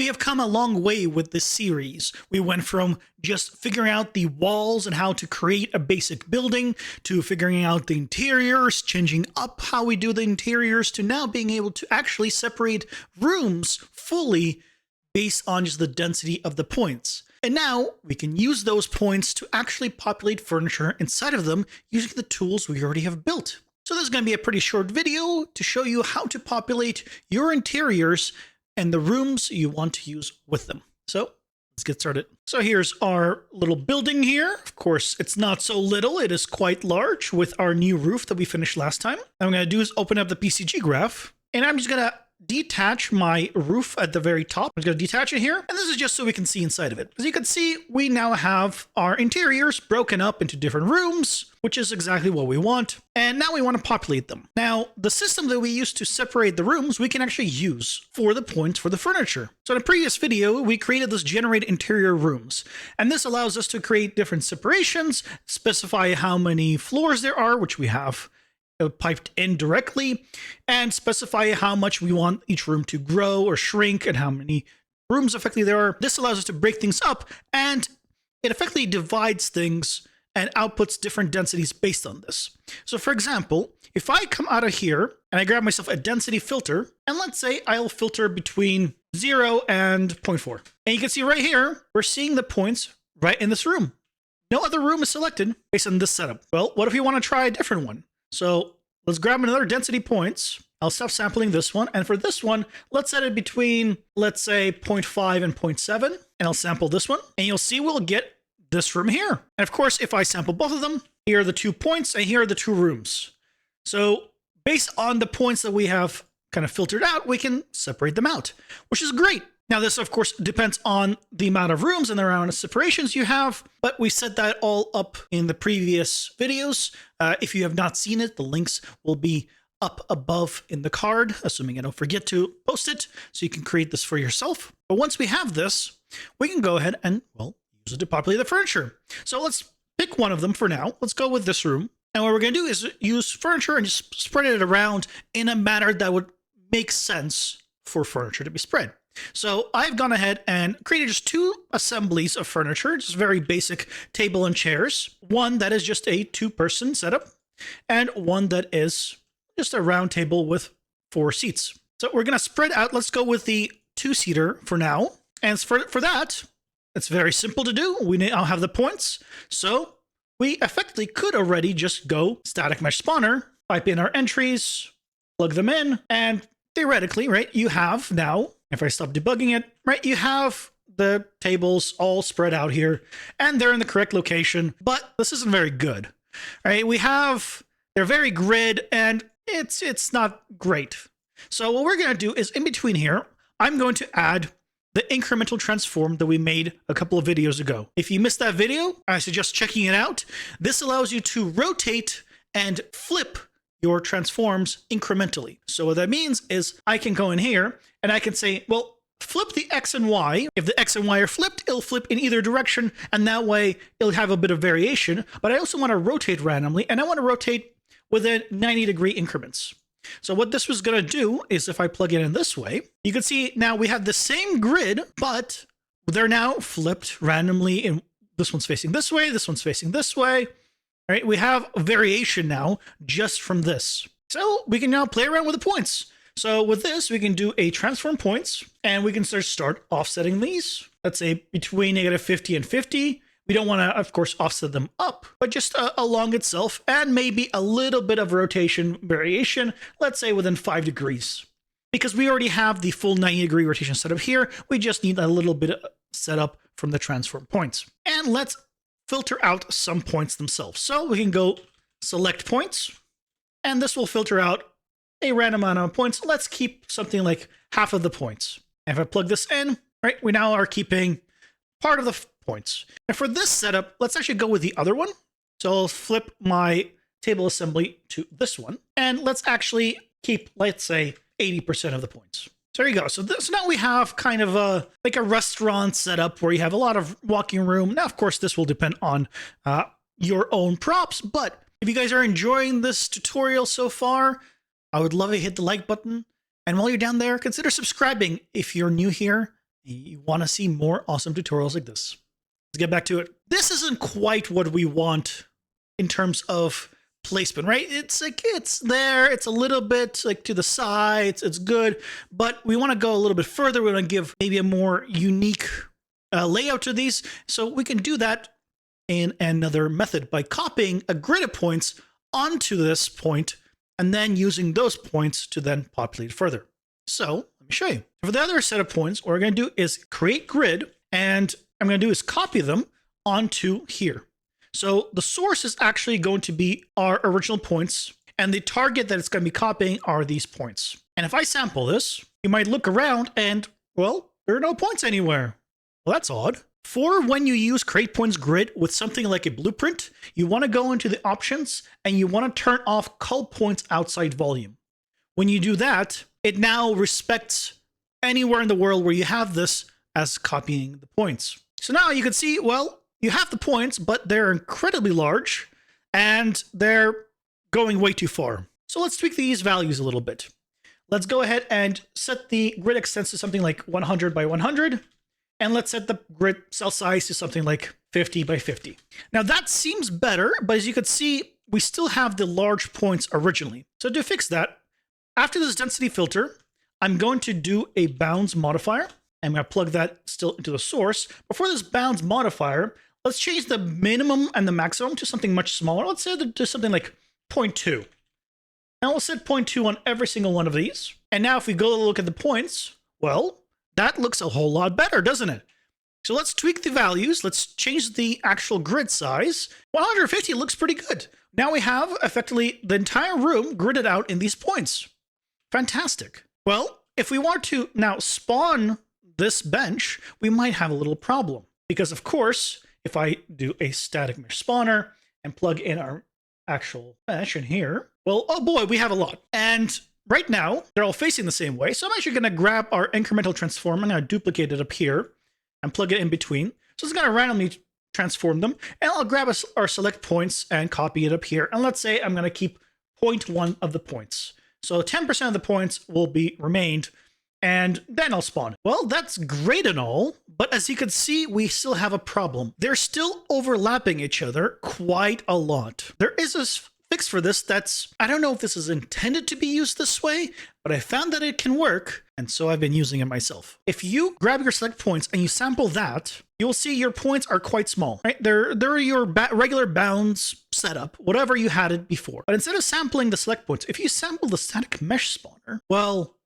We have come a long way with this series. We went from just figuring out the walls and how to create a basic building, to figuring out the interiors, changing up how we do the interiors, to now being able to actually separate rooms fully based on just the density of the points. And now we can use those points to actually populate furniture inside of them using the tools we already have built. So this is going to be a pretty short video to show you how to populate your interiors and the rooms you want to use with them. So let's get started. So here's our little building here. Of course, it's not so little. It is quite large with our new roof that we finished last time. What I'm going to do is open up the PCG graph, and I'm just going to detach my roof at the very top. I'm just going to detach it here, and this is just so we can see inside of it. As you can see, we now have our interiors broken up into different rooms, which is exactly what we want. And now we want to populate them. Now, the system that we used to separate the rooms, we can actually use for the points for the furniture. So in a previous video, we created this generate interior rooms, and this allows us to create different separations, specify how many floors there are, which we have piped in directly, and specify how much we want each room to grow or shrink and how many rooms effectively there are. This allows us to break things up, and it effectively divides things and outputs different densities based on this. So for example, if I come out of here and I grab myself a density filter, and let's say I'll filter between 0 and 0.4. And you can see right here, we're seeing the points right in this room. No other room is selected based on this setup. Well, what if you want to try a different one? So let's grab another density points. I'll stop sampling this one. And for this one, let's set it between, let's say 0.5 and 0.7. And I'll sample this one. And you'll see we'll get this room here. And of course, if I sample both of them, here are the 2 points and here are the 2 rooms. So based on the points that we have kind of filtered out, we can separate them out, which is great. Now, this, of course, depends on the amount of rooms and the amount of separations you have, but we set that all up in the previous videos. If you have not seen it, the links will be up above in the card, assuming I don't forget to post it, so you can create this for yourself. But once we have this, we can go ahead and, well, use it to populate the furniture. So let's pick one of them for now. Let's go with this room. And what we're going to do is use furniture and just spread it around in a manner that would make sense for furniture to be spread. So I've gone ahead and created just 2 assemblies of furniture, just very basic table and chairs. One that is just a 2-person setup, and one that is just a round table with 4 seats. So we're going to spread out. Let's go with the 2-seater for now. And for that, it's very simple to do. We now have the points. So we effectively could already just go static mesh spawner, pipe in our entries, plug them in, and theoretically, right, you have now, if I stop debugging it, right, you have the tables all spread out here, and they're in the correct location, but this isn't very good, right? They're very grid, and it's not great. So what we're going to do is in between here, I'm going to add the incremental transform that we made a couple of videos ago. If you missed that video, I suggest checking it out. This allows you to rotate and flip your transforms incrementally. So what that means is I can go in here and I can say, well, flip the X and Y. If the X and Y are flipped, it'll flip in either direction, and that way it'll have a bit of variation. But I also want to rotate randomly, and I want to rotate within 90-degree increments. So what this was going to do is if I plug it in this way, you can see now we have the same grid, but they're now flipped randomly. In this one's facing this way, this one's facing this way. Right, we have a variation now just from this. So we can now play around with the points. So with this, we can do a transform points, and we can start offsetting these. Let's say between -50 and 50. We don't want to, of course, offset them up, but just along itself, and maybe a little bit of rotation variation, let's say within 5 degrees. Because we already have the full 90-degree rotation setup here, we just need a little bit of setup from the transform points. And let's filter out some points themselves. So we can go select points, and this will filter out a random amount of points. Let's keep something like half of the points. And if I plug this in, right, we now are keeping part of the points. And for this setup, let's actually go with the other one. So I'll flip my table assembly to this one, and let's actually keep, let's say, 80% of the points. So there you go. So now we have kind of like a restaurant setup where you have a lot of walking room. Now, of course, this will depend on your own props, but if you guys are enjoying this tutorial so far, I would love to hit the like button. And while you're down there, consider subscribing if you're new here. You want to see more awesome tutorials like this. Let's get back to it. This isn't quite what we want in terms of placement, right? It's like, it's there, it's a little bit like to the sides, it's good, but we want to go a little bit further. We want to give maybe a more unique layout to these. So we can do that in another method by copying a grid of points onto this point and then using those points to then populate further. So let me show you. For the other set of points, what we're going to do is create grid, and I'm going to do is copy them onto here. So the source is actually going to be our original points, and the target that it's going to be copying are these points. And if I sample this, you might look around and, well, there are no points anywhere. Well, that's odd. For when you use create points grid with something like a blueprint, you want to go into the options and you want to turn off cull points outside volume. When you do that, it now respects anywhere in the world where you have this as copying the points. So now you can see, well, you have the points, but they're incredibly large and they're going way too far. So let's tweak these values a little bit. Let's go ahead and set the grid extents to something like 100 by 100. And let's set the grid cell size to something like 50 by 50. Now that seems better, but as you can see, we still have the large points originally. So to fix that, after this density filter, I'm going to do a bounds modifier. I'm going to plug that still into the source. Before this bounds modifier, let's change the minimum and the maximum to something much smaller. Let's say to something like 0.2. Now we'll set 0.2 on every single one of these. And now if we go look at the points, well, that looks a whole lot better, doesn't it? So let's tweak the values. Let's change the actual grid size. 150 looks pretty good. Now we have effectively the entire room gridded out in these points. Fantastic. Well, if we want to now spawn this bench, we might have a little problem. Because of course, if I do a static mesh spawner and plug in our actual mesh in here, well, oh boy, we have a lot. And right now, they're all facing the same way. So I'm actually going to grab our incremental transform and I duplicate it up here and plug it in between. So it's going to randomly transform them. And I'll grab our select points and copy it up here. And let's say I'm going to keep 0.1 of the points. So 10% of the points will be remained. And then I'll spawn it. Well, that's great and all, but as you can see, we still have a problem. They're still overlapping each other quite a lot. There is a fix for this that's, I don't know if this is intended to be used this way, but I found that it can work, and so I've been using it myself. If you grab your select points and you sample that, you'll see your points are quite small, right? They're your regular bounds setup, whatever you had it before. But instead of sampling the select points, if you sample the static mesh spawner, well,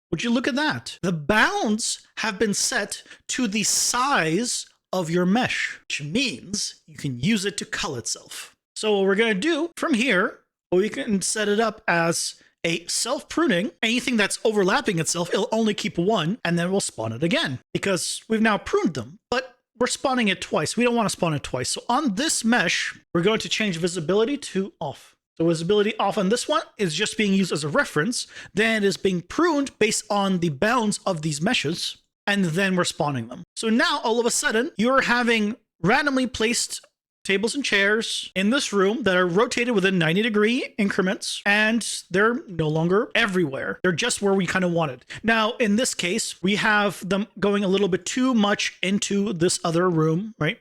would you look at that? The bounds have been set to the size of your mesh, which means you can use it to cull itself. So what we're going to do from here, we can set it up as a self-pruning. Anything that's overlapping itself, it'll only keep one, and then we'll spawn it again because we've now pruned them. But we're spawning it twice. We don't want to spawn it twice. So on this mesh, we're going to change visibility to off. So visibility off on this one is just being used as a reference. Then it is being pruned based on the bounds of these meshes, and then we're spawning them. So now all of a sudden, you're having randomly placed tables and chairs in this room that are rotated within 90-degree increments, and they're no longer everywhere. They're just where we kind of wanted. Now, in this case, we have them going a little bit too much into this other room, right?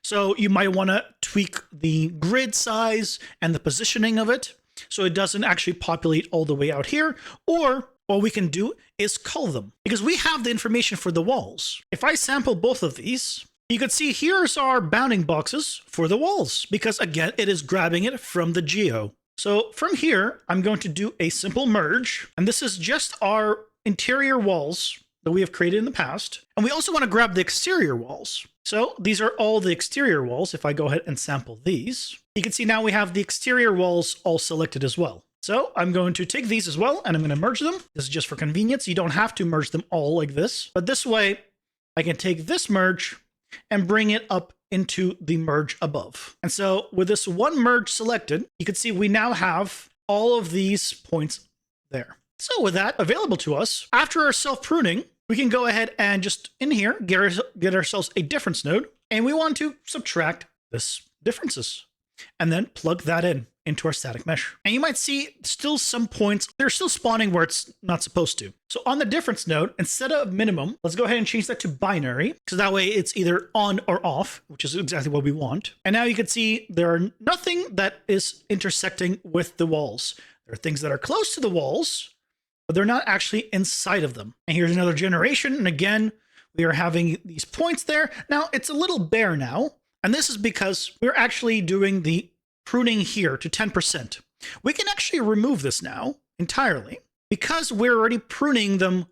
So you might want to tweak the grid size and the positioning of it so it doesn't actually populate all the way out here. Or what we can do is cull them because we have the information for the walls. If I sample both of these, you can see here's our bounding boxes for the walls because again, it is grabbing it from the geo. So from here, I'm going to do a simple merge, and this is just our interior walls that we have created in the past. And we also want to grab the exterior walls. So these are all the exterior walls. If I go ahead and sample these, you can see now we have the exterior walls all selected as well. So I'm going to take these as well, and I'm going to merge them. This is just for convenience. You don't have to merge them all like this, but this way I can take this merge and bring it up into the merge above. And so with this one merge selected, you can see we now have all of these points there. So with that available to us, after our self-pruning, we can go ahead and just in here, get ourselves a difference node, and we want to subtract this differences and then plug that in. into our static mesh. And you might see still some points, they're still spawning where it's not supposed to. So on the difference node, instead of minimum, let's go ahead and change that to binary, because that way it's either on or off, which is exactly what we want. And now you can see there are nothing that is intersecting with the walls. There are things that are close to the walls, but they're not actually inside of them. And here's another generation. And again, we are having these points there. Now it's a little bare now. And this is because we're actually doing the pruning here to 10%. We can actually remove this now entirely because we're already pruning them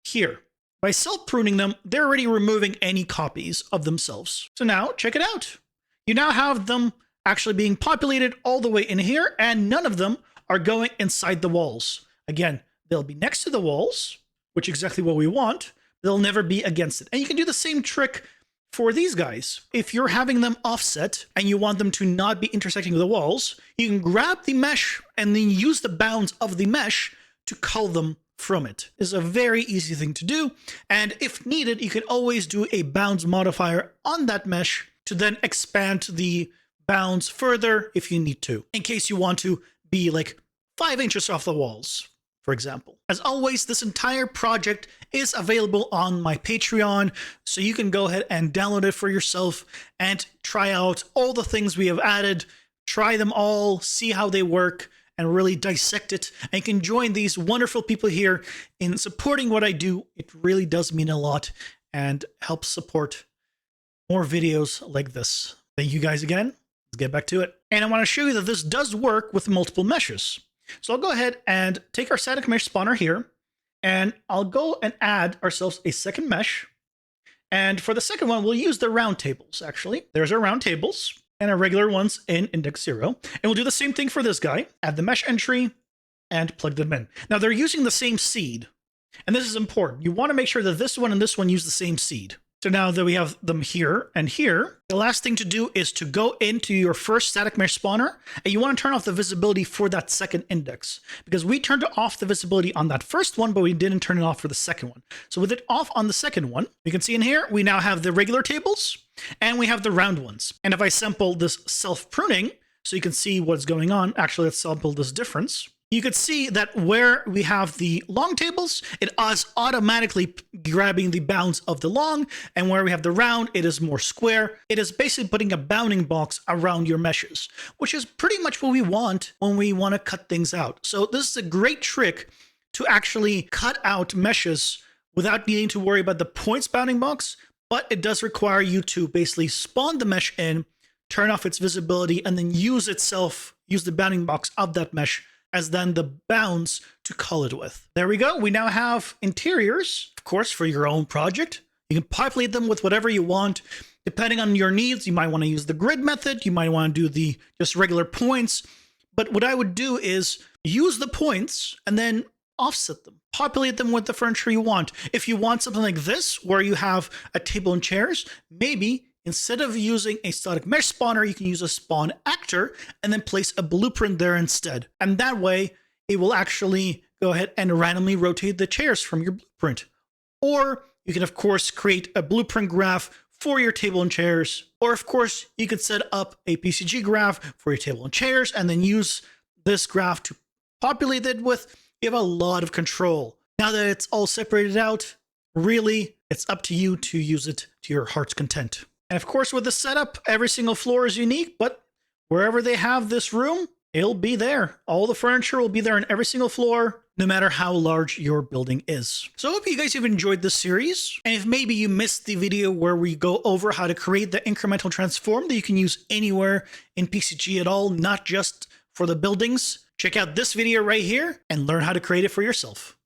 here. By self-pruning them, they're already removing any copies of themselves. So now check it out. You now have them actually being populated all the way in here, and none of them are going inside the walls. Again, they'll be next to the walls, which is exactly what we want. They'll never be against it. And you can do the same trick for these guys. If you're having them offset and you want them to not be intersecting with the walls, you can grab the mesh and then use the bounds of the mesh to cull them from it. It's a very easy thing to do. And if needed, you can always do a bounds modifier on that mesh to then expand the bounds further if you need to, in case you want to be like 5 inches off the walls, for example. As always, this entire project is available on my Patreon, so you can go ahead and download it for yourself and try out all the things we have added, try them all, see how they work, and really dissect it. And you can join these wonderful people here in supporting what I do. It really does mean a lot and helps support more videos like this. Thank you guys again. Let's get back to it. And I want to show you that this does work with multiple meshes. So I'll go ahead and take our static mesh spawner here, and I'll go and add ourselves a second mesh. And for the second one, we'll use the round tables, actually. There's our round tables and our regular ones in index 0. And we'll do the same thing for this guy. Add the mesh entry and plug them in. Now they're using the same seed. And this is important. You want to make sure that this one and this one use the same seed. So now that we have them here and here, the last thing to do is to go into your first static mesh spawner, and you want to turn off the visibility for that second index, because we turned off the visibility on that first one, but we didn't turn it off for the second one. So with it off on the second one, you can see in here, we now have the regular tables and we have the round ones. And if I sample this self-pruning, so you can see what's going on, actually, let's sample this difference. You could see that where we have the long tables, it is automatically grabbing the bounds of the long, and where we have the round, it is more square. It is basically putting a bounding box around your meshes, which is pretty much what we want when we want to cut things out. So this is a great trick to actually cut out meshes without needing to worry about the points bounding box, but it does require you to basically spawn the mesh in, turn off its visibility, and then use the bounding box of that mesh as then the bounds to cull it with. There we go. We now have interiors, of course, for your own project. You can populate them with whatever you want. Depending on your needs, you might want to use the grid method. You might want to do the just regular points. But what I would do is use the points and then offset them. Populate them with the furniture you want. If you want something like this, where you have a table and chairs, maybe instead of using a static mesh spawner, you can use a spawn actor and then place a blueprint there instead. And that way, it will actually go ahead and randomly rotate the chairs from your blueprint. Or you can, of course, create a blueprint graph for your table and chairs. Or, of course, you could set up a PCG graph for your table and chairs and then use this graph to populate it with. You have a lot of control. Now that it's all separated out, really, it's up to you to use it to your heart's content. And of course, with the setup, every single floor is unique, but wherever they have this room, it'll be there. All the furniture will be there on every single floor, no matter how large your building is. So I hope you guys have enjoyed this series. And if maybe you missed the video where we go over how to create the incremental transform that you can use anywhere in PCG at all, not just for the buildings, check out this video right here and learn how to create it for yourself.